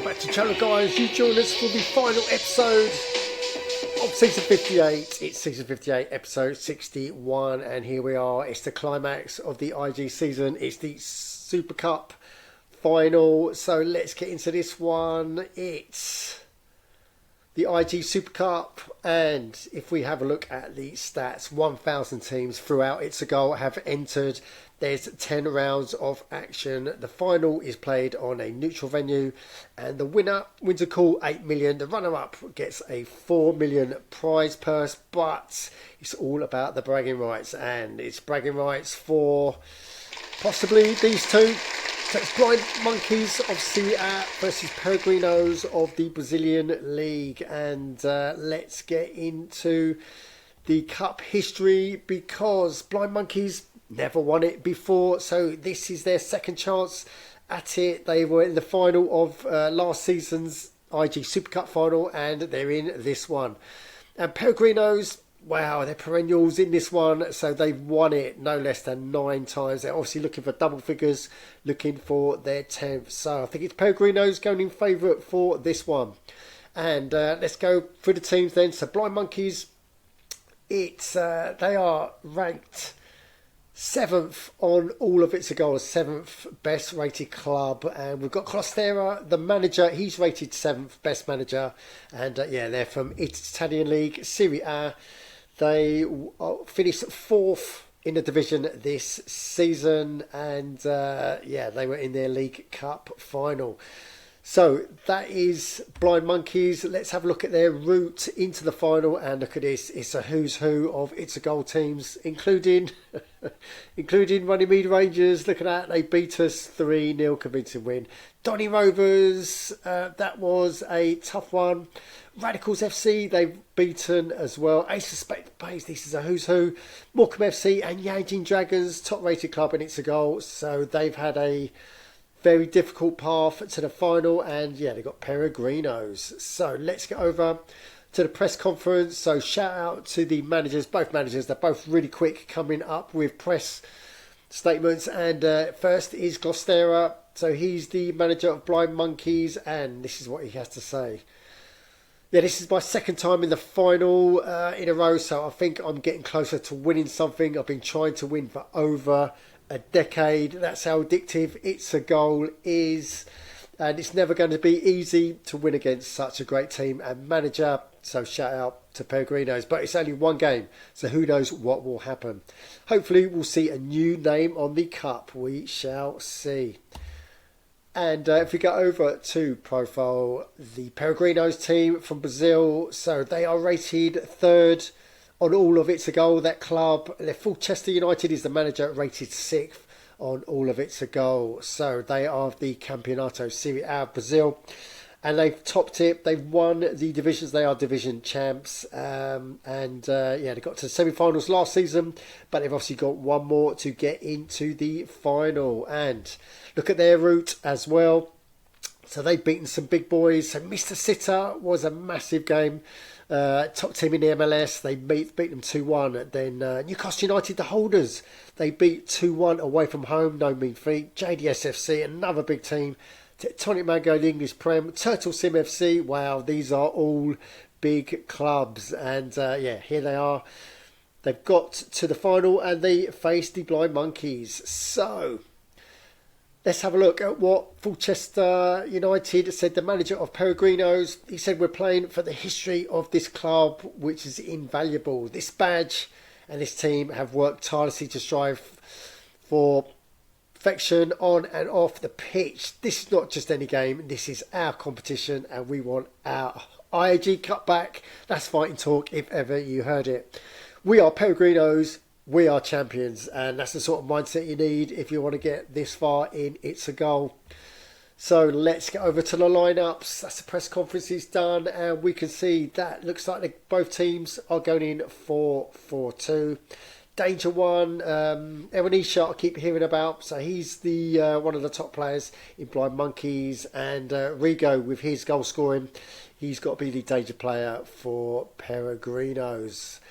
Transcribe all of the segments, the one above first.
back to the channel, guys. You join us for the final episode of season 58. It's season 58, episode 61, and here we are. It's the climax of the IG season. It's the Super Cup final. So let's get into this one. It's the IG Super Cup, and if we have a look at the stats, 1,000 teams throughout ITSAGOAL have entered. There's 10 rounds of action. The final is played on a neutral venue, and the winner wins a cool 8 million. The runner-up gets a 4 million prize purse, but it's all about the bragging rights, and it's bragging rights for possibly these two. So it's Blind Monkeys of Serie A versus Peregrinos of the Brazilian League. And let's get into the cup history, because Blind Monkeys never won it before. So this is their second chance at it. They were in the final of last season's IG Super Cup final, and they're in this one. And Peregrinos, wow, they're perennials in this one, so they've won it no less than 9 times. They're obviously looking for double figures, looking for their 10th. So I think it's Peregrinos going in favourite for this one. And let's go through the teams then. So Blind Monkeys, they are ranked 7th on all of ITSAGOAL's 7th best rated club, and we've got Clostera, the manager. He's rated 7th best manager, and yeah, they're from Italian League Serie A. They finished 4th in the division this season, and yeah, they were in their League Cup final. So that is Blind Monkeys. Let's have a look at their route into the final, and look at this. It's a who's who of ITSAGOAL teams, including Runnymede Rangers. Look at that. They beat us 3-0, convincing win. Donny Rovers, that was a tough one. Radicals FC, they've beaten as well. S58, this is a who's who. Morecambe FC and Yanjing Dragons, top rated club in ITSAGOAL. So they've had a very difficult path to the final, and yeah, they got Peregrinos. So let's get over to the press conference. So shout out to the managers, both managers. They're both really quick coming up with press statements. And first is Clostera. So he's the manager of Blind Monkeys, and this is what he has to say. Yeah, this is my second time in the final in a row, so I think I'm getting closer to winning something. I've been trying to win for over a decade. That's how addictive ITSAGOAL is, and it's never going to be easy to win against such a great team and manager. So shout out to Peregrinos, but it's only one game, so who knows what will happen. Hopefully we'll see a new name on the cup. We shall see. And if we go over to profile, the Peregrinos team from Brazil, so they are rated 3rd on all of ITSAGOAL, that club. Fulchester United is the manager, rated 6th on all of ITSAGOAL. So they are the Campeonato Serie A of Brazil, and they've topped it. They've won the divisions. They are division champs, yeah, they got to the semi-finals last season, but they've obviously got one more to get into the final. And look at their route as well. So they've beaten some big boys. So Mr. Sitter was a massive game. Top team in the MLS. They beat them 2-1. Then Newcastle United, the holders, they beat 2-1 away from home. No mean feat. JDS FC, another big team. Tectonic Mango, the English Prem. Turtle Sim FC. Wow, these are all big clubs. And yeah, here they are. They've got to the final, and they face the Blind Monkeys. So let's have a look at what Fulchester United said. The manager of Peregrinos, he said, we're playing for the history of this club, which is invaluable. This badge and this team have worked tirelessly to strive for perfection on and off the pitch. This is not just any game. This is our competition, and we want our IAG Cup back. That's fighting talk if ever you heard it. We are Peregrinos. We are champions, and that's the sort of mindset you need if you want to get this far in ITSAGOAL. So let's get over to the lineups. That's the press conference is done, and we can see that looks like both teams are going in 4-4-2. Danger One, Ewanisha, I keep hearing about. So he's the one of the top players in Blind Monkeys, and Rigo with his goal scoring, he's got to be the danger player for Peregrinos.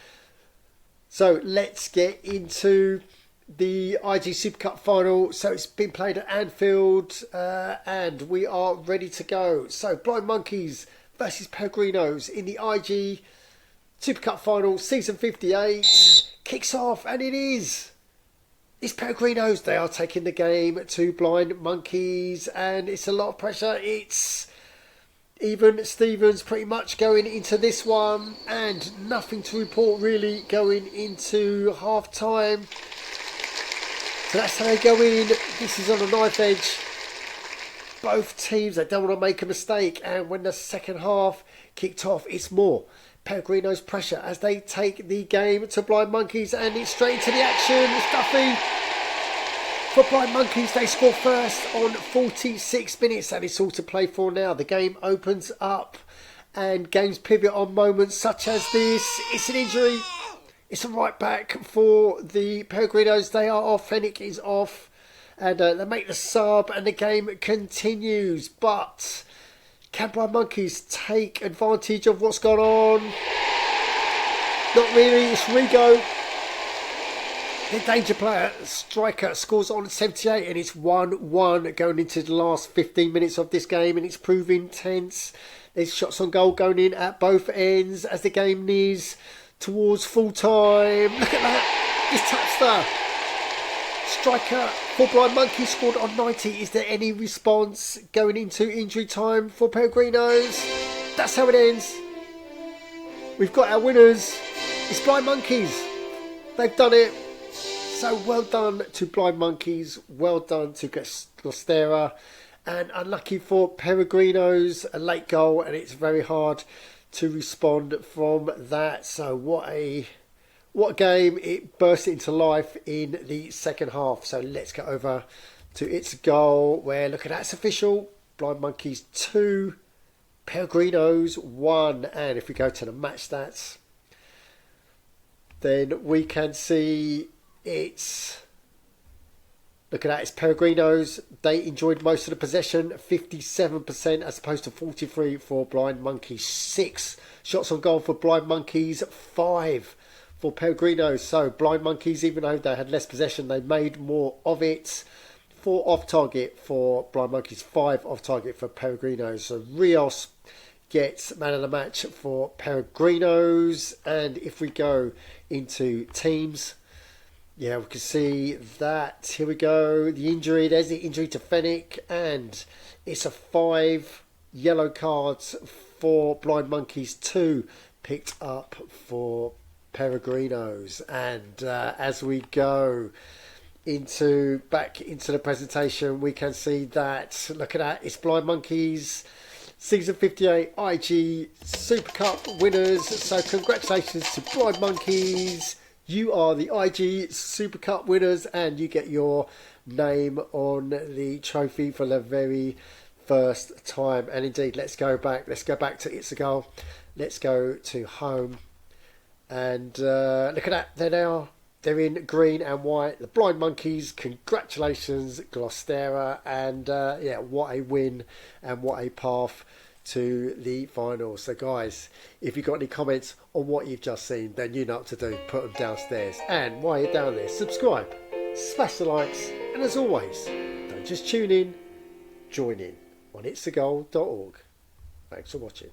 So let's get into the IG Super Cup final. So it's been played at Anfield, and we are ready to go. So Blind Monkeys versus Pellegrinos in the IG Super Cup final, season 58 kicks off, and it's Pellegrinos. They are taking the game to Blind Monkeys, and it's a lot of pressure. It's even Stevens pretty much going into this one, and nothing to report really going into half time. So that's how they go in. This is on a knife edge. Both teams, they don't want to make a mistake, and when the second half kicked off, it's more Pellegrino's pressure as they take the game to Blind Monkeys, and it's straight into the action. Stuffy for Blind Monkeys. They score first on 46 minutes, and it's all to play for now. The game opens up, and games pivot on moments such as this. It's an injury. It's a right back for the Pellegrinos. They are off. Fennick is off, and they make the sub, and the game continues. But can Blind Monkeys take advantage of what's gone on? Not really. It's Rigo, the danger player, striker, scores on 78, and it's 1-1 going into the last 15 minutes of this game, and it's proving tense. There's shots on goal going in at both ends as the game nears towards full time. Look at that. It's Tapster. Striker for Blind Monkeys scored on 90. Is there any response going into injury time for Pellegrinos? That's how it ends. We've got our winners. It's Blind Monkeys. They've done it. So well done to Blind Monkeys. Well done to Glostera. And unlucky for Pellegrinos, a late goal, and it's very hard to respond from that. So what a game. It burst into life in the second half. So let's get over to its goal, where, look at that, it's official. Blind Monkeys 2, Pellegrinos 1. And if we go to the match stats, then we can see it's, look at that, it's Pellegrinos. They enjoyed most of the possession, 57% as opposed to 43% for Blind Monkeys. 6 shots on goal for Blind Monkeys, 5 for Pellegrinos. So Blind Monkeys, even though they had less possession, they made more of it. 4 off target for Blind Monkeys, 5 off target for Pellegrinos. So Rios gets man of the match for Pellegrinos. And if we go into teams, yeah, we can see that. Here we go. The injury. There's the injury to Fennick, and it's a 5 yellow cards for Blind Monkeys, 2 picked up for Pellegrinos. And as we go back into the presentation, we can see that, look at that, it's Blind Monkeys season 58 IG Super Cup winners. So congratulations to Blind Monkeys. You are the IG Super Cup winners, and you get your name on the trophy for the very first time. And indeed, let's go back to ITSAGOAL. Let's go to home. And look at that, there they are. They're in green and white. The Blind Monkeys, congratulations, Glostera. And yeah, what a win and what a path to the final. So guys, if you've got any comments on what you've just seen, then you know what to do. Put them downstairs. And while you're down there, subscribe, smash the likes, and as always, don't just tune in, join in on itsagoal.org. Thanks for watching.